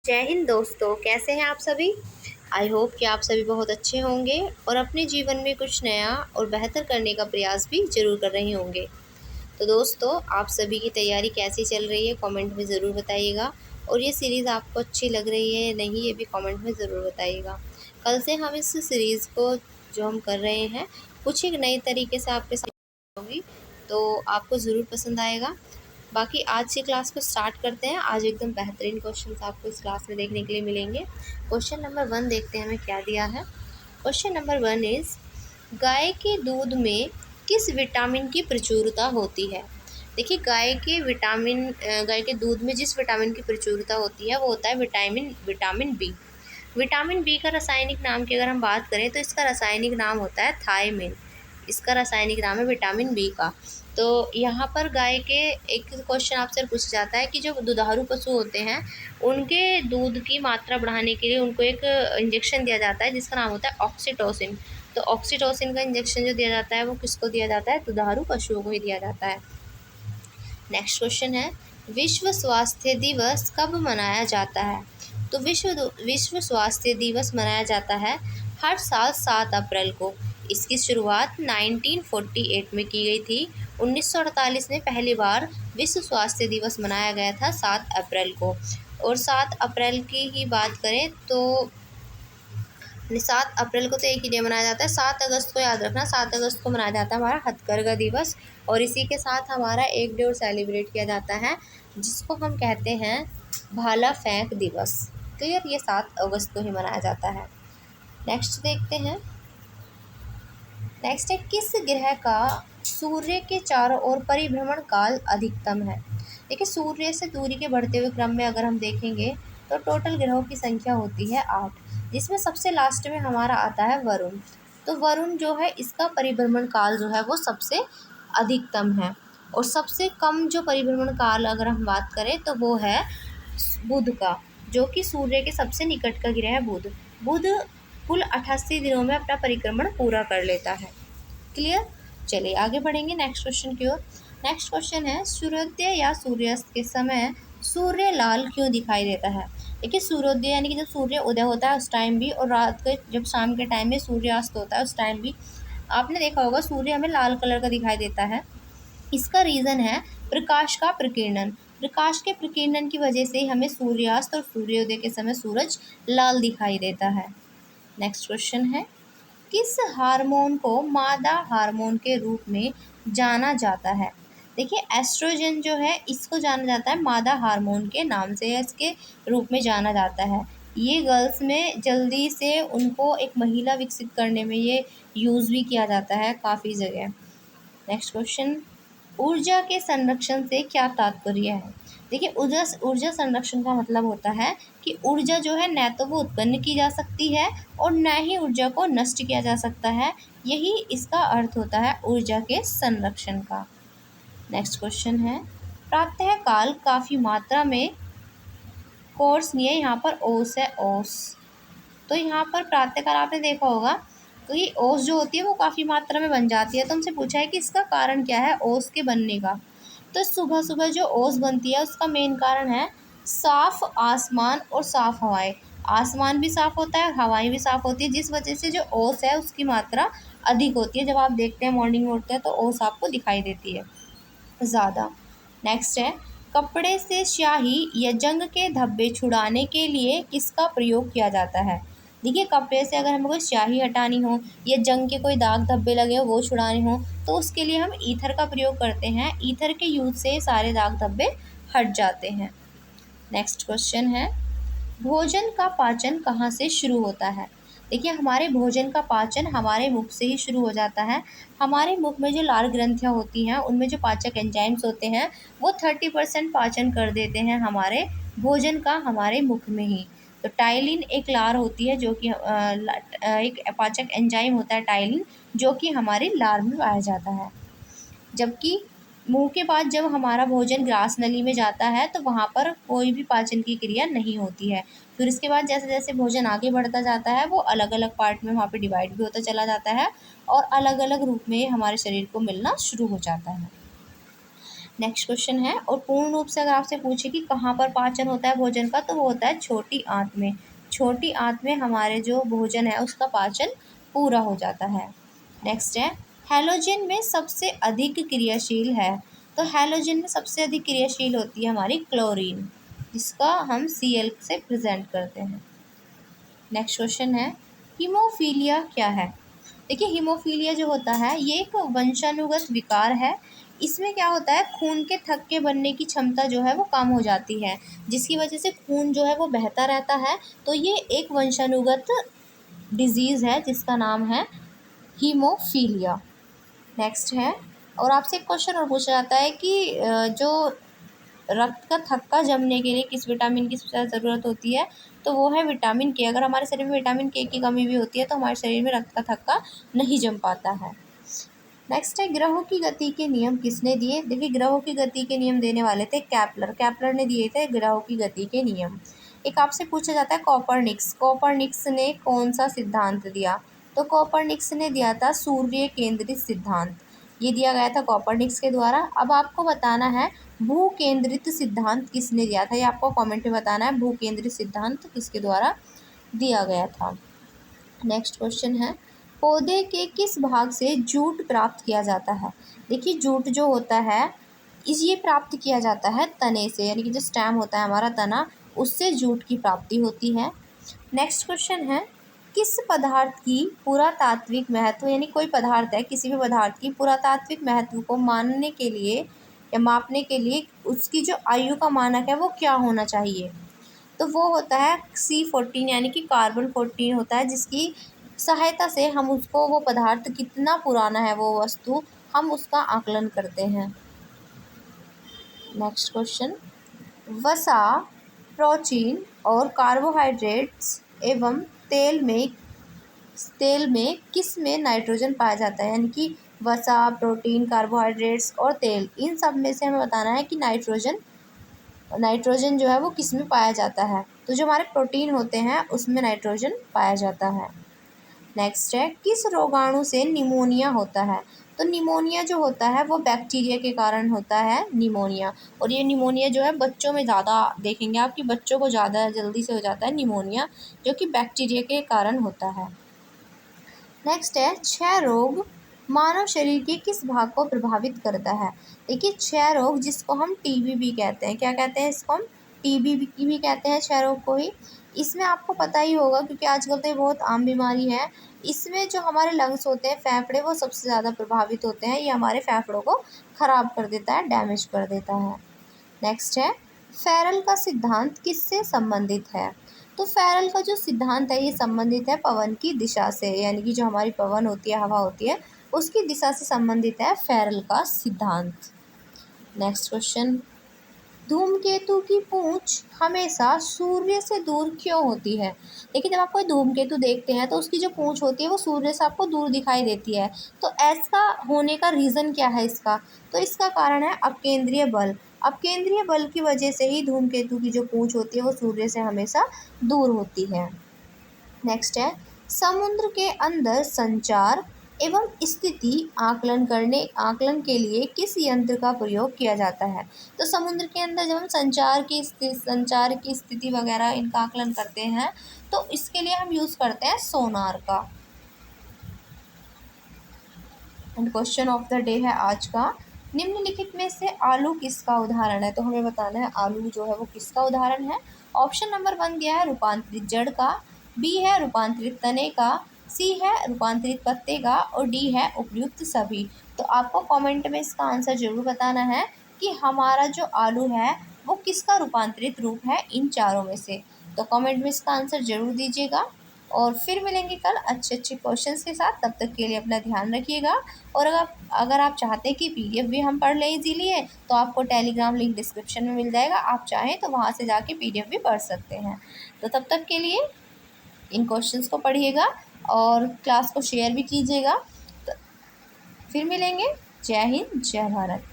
जय हिंद दोस्तों, कैसे हैं आप सभी। आई होप कि आप सभी बहुत अच्छे होंगे और अपने जीवन में कुछ नया और बेहतर करने का प्रयास भी ज़रूर कर रहे होंगे। तो दोस्तों, आप सभी की तैयारी कैसी चल रही है कमेंट में ज़रूर बताइएगा। और ये सीरीज़ आपको अच्छी लग रही है या नहीं, ये भी कमेंट में ज़रूर बताइएगा। कल से हम इस सीरीज़ को जो हम कर रहे हैं कुछ एक नए तरीके से आपके साथ होगी, तो आपको ज़रूर पसंद आएगा। बाकी आज की क्लास को स्टार्ट करते हैं। आज एकदम बेहतरीन क्वेश्चंस आपको इस क्लास में देखने के लिए मिलेंगे। क्वेश्चन नंबर 1 देखते हैं हमें क्या दिया है। क्वेश्चन नंबर 1 इज़, गाय के दूध में किस विटामिन की प्रचुरता होती है। देखिए, गाय के दूध में जिस विटामिन की प्रचुरता होती है वो होता है विटामिन बी। विटामिन बी का रासायनिक नाम की अगर हम बात करें तो इसका रासायनिक नाम होता है थायमिन। इसका रासायनिक नाम है विटामिन बी का। तो यहाँ पर गाय के एक क्वेश्चन आपसे पूछा जाता है कि जो दुधारू पशु होते हैं उनके दूध की मात्रा बढ़ाने के लिए उनको एक इंजेक्शन दिया जाता है जिसका नाम होता है ऑक्सीटोसिन। तो ऑक्सीटोसिन का इंजेक्शन जो दिया जाता है वो किसको दिया जाता है, दुधारू पशुओं को ही दिया जाता है। नेक्स्ट क्वेश्चन है, विश्व स्वास्थ्य दिवस कब मनाया जाता है। तो विश्व स्वास्थ्य दिवस मनाया जाता है हर साल 7 अप्रैल को। इसकी शुरुआत 1948 में की गई थी। 1948 में पहली बार विश्व स्वास्थ्य दिवस मनाया गया था 7 अप्रैल को। और 7 अप्रैल की ही बात करें तो 7 अप्रैल को तो एक ही डे मनाया जाता है। 7 अगस्त को याद रखना, 7 अगस्त को मनाया जाता है हमारा हथकरघा दिवस। और इसी के साथ हमारा एक डे और सेलिब्रेट किया जाता है जिसको हम कहते हैं भाला फेंक दिवस। क्लियर, ये 7 अगस्त को ही मनाया जाता है। नेक्स्ट देखते हैं। नेक्स्ट है, किस ग्रह का सूर्य के चारों ओर परिभ्रमण काल अधिकतम है। देखिए, सूर्य से दूरी के बढ़ते हुए क्रम में अगर हम देखेंगे तो टोटल ग्रहों की संख्या होती है 8, जिसमें सबसे लास्ट में हमारा आता है वरुण। तो वरुण जो है इसका परिभ्रमण काल जो है वो सबसे अधिकतम है। और सबसे कम जो परिभ्रमण काल अगर हम बात करें तो वो है बुध का, जो कि सूर्य के सबसे निकट का ग्रह है बुध। बुध कुल 88 दिनों में अपना परिक्रमण पूरा कर लेता है। क्लियर, चलिए आगे बढ़ेंगे नेक्स्ट क्वेश्चन की ओर। नेक्स्ट क्वेश्चन है, सूर्योदय या सूर्यास्त के समय सूर्य लाल क्यों दिखाई देता है। देखिए, सूर्योदय यानी कि जब सूर्य उदय होता है उस टाइम भी, और रात के जब शाम के टाइम में सूर्यास्त होता है उस टाइम भी आपने देखा होगा सूर्य हमें लाल कलर का दिखाई देता है। इसका रीज़न है प्रकाश का प्रकीर्णन। प्रकाश के प्रकीर्णन की वजह से हमें सूर्यास्त और सूर्योदय के समय सूरज लाल दिखाई देता है। नेक्स्ट क्वेश्चन है, किस हार्मोन को मादा हार्मोन के रूप में जाना जाता है। देखिए, एस्ट्रोजन जो है इसको जाना जाता है मादा हार्मोन के नाम से या इसके रूप में जाना जाता है। ये गर्ल्स में जल्दी से उनको एक महिला विकसित करने में ये यूज़ भी किया जाता है काफ़ी जगह। नेक्स्ट क्वेश्चन, ऊर्जा के संरक्षण से क्या तात्पर्य है। देखिए, ऊर्जा संरक्षण का मतलब होता है कि ऊर्जा जो है न तो वो उत्पन्न की जा सकती है और न ही ऊर्जा को नष्ट किया जा सकता है। यही इसका अर्थ होता है ऊर्जा के संरक्षण का। नेक्स्ट क्वेश्चन है, प्रातःकाल काफ़ी मात्रा में कोर्स नहीं है, यहाँ पर ओस है ओस। तो यहाँ पर प्रातःकाल आपने देखा होगा तो ये ओस जो होती है वो काफ़ी मात्रा में बन जाती है। तो हमसे पूछा है कि इसका कारण क्या है ओस के बनने का। तो सुबह सुबह जो ओस बनती है उसका मेन कारण है साफ़ आसमान और साफ़ हवाएं। आसमान भी साफ़ होता है, हवाएं भी साफ़ होती है, जिस वजह से जो ओस है उसकी मात्रा अधिक होती है। जब आप देखते हैं मॉर्निंग में उठते हैं तो ओस आपको दिखाई देती है ज़्यादा। नेक्स्ट है, कपड़े से स्याही या जंग के धब्बे छुड़ाने के लिए किसका प्रयोग किया जाता है। देखिए, कपड़े से अगर हमें कोई स्याही हटानी हो या जंग के कोई दाग धब्बे लगे हो वो छुड़ाने हो तो उसके लिए हम ईथर का प्रयोग करते हैं। ईथर के यूज से सारे दाग धब्बे हट जाते हैं। नेक्स्ट क्वेश्चन है, भोजन का पाचन कहाँ से शुरू होता है। देखिए, हमारे भोजन का पाचन हमारे मुख से ही शुरू हो जाता है। हमारे मुख में जो लार ग्रंथियाँ होती हैं उनमें जो पाचक एंजाइम्स होते हैं वो 30% पाचन कर देते हैं हमारे भोजन का हमारे मुख में ही। तो टाइलिन एक लार होती है जो कि एक पाचक एंजाइम होता है टाइलिन, जो कि हमारे लार में पाया जाता है। जबकि मुंह के बाद जब हमारा भोजन ग्रास नली में जाता है तो वहाँ पर कोई भी पाचन की क्रिया नहीं होती है। फिर इसके बाद जैसे जैसे भोजन आगे बढ़ता जाता है वो अलग अलग पार्ट में वहाँ पे डिवाइड भी होता चला जाता है और अलग अलग रूप में हमारे शरीर को मिलना शुरू हो जाता है। नेक्स्ट क्वेश्चन है, और पूर्ण रूप से अगर आपसे पूछे कि कहाँ पर पाचन होता है भोजन का, तो वो होता है छोटी आंत में। छोटी आंत में हमारे जो भोजन है उसका पाचन पूरा हो जाता है। नेक्स्ट है, हैलोजन में सबसे अधिक क्रियाशील है, तो हैलोजन में सबसे अधिक क्रियाशील होती है हमारी क्लोरीन, जिसका हम Cl से प्रेजेंट करते हैं। नेक्स्ट क्वेश्चन है, हीमोफीलिया क्या है। देखिए, हीमोफीलिया जो होता है ये एक वंशानुगत विकार है। इसमें क्या होता है, खून के थक्के बनने की क्षमता जो है वो कम हो जाती है, जिसकी वजह से खून जो है वो बहता रहता है। तो ये एक वंशानुगत डिजीज़ है जिसका नाम है हीमोफीलिया। नेक्स्ट है, और आपसे एक क्वेश्चन और पूछा जाता है कि जो रक्त का थक्का जमने के लिए किस विटामिन की सबसे ज़्यादा ज़रूरत होती है, तो वो है विटामिन के। अगर हमारे शरीर में विटामिन के की कमी भी होती है तो हमारे शरीर में रक्त का थक्का नहीं जम पाता है। नेक्स्ट है, ग्रहों की गति के नियम किसने दिए। देखिए, ग्रहों की गति के नियम देने वाले थे कैपलर। कैपलर ने दिए थे ग्रहों की गति के नियम। एक आपसे पूछा जाता है कोपरनिक्स। कोपरनिक्स ने कौन सा सिद्धांत दिया, तो कोपरनिक्स ने दिया था सूर्य केंद्रित सिद्धांत। ये दिया गया था कोपरनिक्स के द्वारा। अब आपको बताना है भू केंद्रित सिद्धांत किसने दिया था, ये आपको कमेंट में बताना है भू केंद्रित सिद्धांत किसके द्वारा दिया गया था। नेक्स्ट क्वेश्चन है, पौधे के किस भाग से जूट प्राप्त किया जाता है। देखिए, जूट जो होता है ये प्राप्त किया जाता है तने से, यानी कि जो स्टेम होता है हमारा तना, उससे जूट की प्राप्ति होती है। नेक्स्ट क्वेश्चन है, किस पदार्थ की पुरातात्विक महत्व, यानी कोई पदार्थ है, किसी भी पदार्थ की पुरातात्विक महत्व को मानने के लिए या मापने के लिए उसकी जो आयु का मानक है वो क्या होना चाहिए, तो वो होता है C14, यानी कि कार्बन 14 होता है, जिसकी सहायता से हम उसको, वो पदार्थ कितना पुराना है वो वस्तु, हम उसका आकलन करते हैं। नेक्स्ट क्वेश्चन, वसा, प्रोटीन और कार्बोहाइड्रेट्स एवं तेल में किस में नाइट्रोजन पाया जाता है, यानी कि वसा, प्रोटीन, कार्बोहाइड्रेट्स और तेल, इन सब में से हमें बताना है कि नाइट्रोजन जो है वो किस में पाया जाता है। तो जो हमारे प्रोटीन होते हैं उसमें नाइट्रोजन पाया जाता है। नेक्स्ट है, किस रोगाणु से निमोनिया होता है, तो निमोनिया जो होता है वो बैक्टीरिया के कारण होता है निमोनिया। और ये निमोनिया जो है बच्चों में ज़्यादा देखेंगे आप कि बच्चों को ज़्यादा जल्दी से हो जाता है निमोनिया, जो कि बैक्टीरिया के कारण होता है। नेक्स्ट है, क्षय रोग मानव शरीर के किस भाग को प्रभावित करता है। देखिए, क्षय रोग जिसको हम टीबी भी कहते हैं, क्या कहते हैं इसको, हम टीबी भी कहते हैं क्षय रोग को ही। इसमें आपको पता ही होगा क्योंकि आजकल तो ये बहुत आम बीमारी है। इसमें जो हमारे लंग्स होते हैं, फेफड़े, वो सबसे ज़्यादा प्रभावित होते हैं। ये हमारे फेफड़ों को ख़राब कर देता है, डैमेज कर देता है। नेक्स्ट है, फेरल का सिद्धांत किससे संबंधित है, तो फेरल का जो सिद्धांत है ये संबंधित है पवन की दिशा से, यानी कि जो हमारी पवन होती है, हवा होती है, उसकी दिशा से संबंधित है फेरल का सिद्धांत। नेक्स्ट क्वेश्चन, धूमकेतु की पूंछ हमेशा सूर्य से दूर क्यों होती है। देखिए, जब आप कोई धूमकेतु देखते हैं तो उसकी जो पूंछ होती है वो सूर्य से आपको दूर दिखाई देती है। तो ऐसा होने का रीज़न क्या है इसका, तो इसका कारण है अपकेंद्रीय बल। अपकेंद्रीय बल की वजह से ही धूमकेतु की जो पूंछ होती है वो सूर्य से हमेशा दूर होती है। नेक्स्ट है, समुद्र के अंदर संचार एवं स्थिति आकलन के लिए किस यंत्र का प्रयोग किया जाता है। तो समुद्र के अंदर जब हम संचार की स्थिति वगैरह इनका आकलन करते हैं तो इसके लिए हम यूज़ करते हैं सोनार का। And question of the day है आज का, निम्नलिखित में से आलू किसका उदाहरण है, तो हमें बताना है आलू जो है वो किसका उदाहरण है। ऑप्शन नंबर 1 दिया है रूपांतरित जड़ का, बी है रूपांतरित तने का, सी है रूपांतरित पत्ते का और डी है उपयुक्त सभी। तो आपको कमेंट में इसका आंसर जरूर बताना है कि हमारा जो आलू है वो किसका रूपांतरित रूप है इन चारों में से। तो कमेंट में इसका आंसर जरूर दीजिएगा और फिर मिलेंगे कल अच्छे अच्छे क्वेश्चंस के साथ। तब तक के लिए अपना ध्यान रखिएगा। और अगर आप चाहते हैं कि PDF भी हम पढ़ लें इजीली है तो आपको टेलीग्राम लिंक डिस्क्रिप्शन में मिल जाएगा, आप चाहें तो वहाँ से जाके PDF भी पढ़ सकते हैं। तो तब तक के लिए इन क्वेश्चंस को पढ़िएगा और क्लास को शेयर भी कीजिएगा। तो फिर मिलेंगे। जय हिंद, जय भारत।